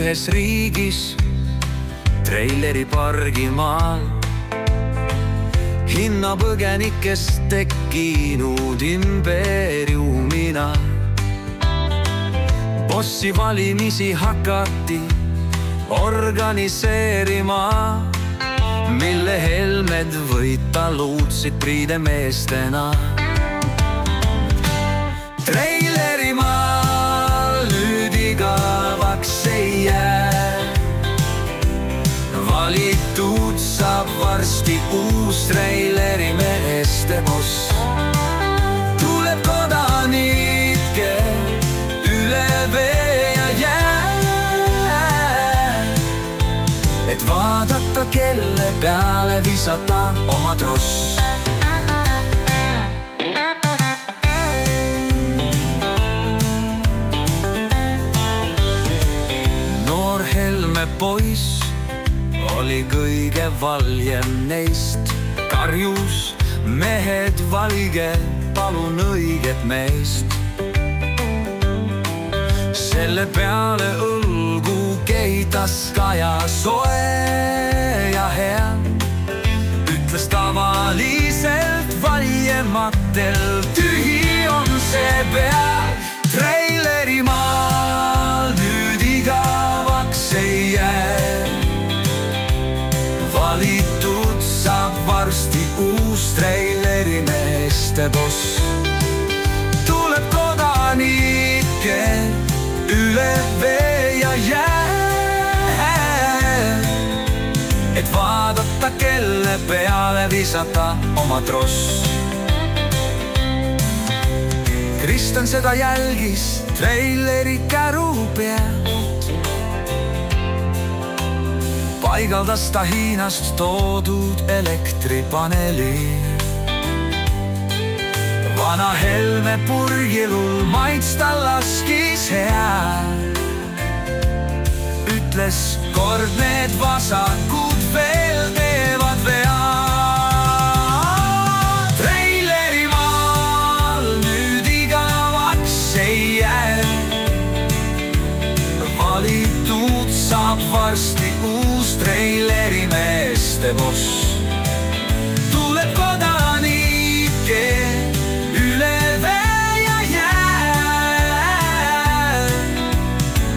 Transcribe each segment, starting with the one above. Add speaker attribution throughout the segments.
Speaker 1: ühes riigis, treileri pargimaal. Hinnapõgenikest tekkinud impeeriumina. Bossi valimisi hakati organiseerima, mille helmed võita luutsid priidemeestena. Treilerimaal nüüd igavaks ei jää. Valitud saab varsti uus treilerimeeste boss. Tuleb kodanike üle vee ja jää, et vaadata, kelle peale visata oma tross. Noor Helme poiss oli kõige valjem neist. Karjus: mehed, valige palun õiget meest. Selle peale õlgu kehitas Kaja soe ja hea. Ütles tavaliselt valjematel: tühi on see pea. Treilerimaal nüüd igavaks ei jää. Valitud saab varsti uus treilerimeeste boss. Tuleb kodanike üle vee ja jää, et vaadata, kelle peale visata oma tross. Kristjan seda jälgis treileri käru pealt. Paigaldas ta Hiinast toodud elektripaneeli. Vana Helme purgilul maitsta laskis hea. Ütles kord need vasakud veel teevad vea. Treilerimaal nüüd igavaks ei jää. Valitud saab varsti uus treilerimeeste boss. Tuleb kodanike üle vee ja jää,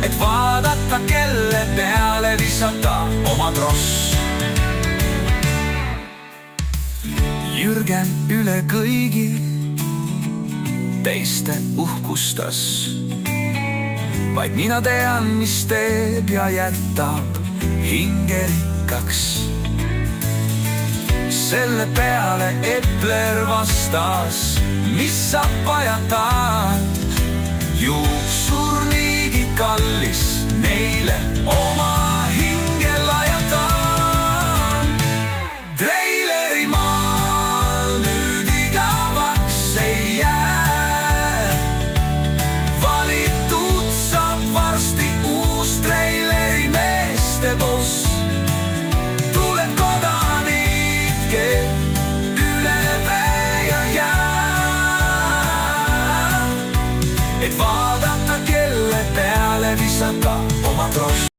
Speaker 1: et vaadata, kelle peale visata oma tross. Jürgen üle kõigi teiste uhkustas. Vaid mina tean, mis teeb ja jätab hinge rikkaks. Selle peale Epler vastas: mis sa pajatad, juuksur niigi kallis neile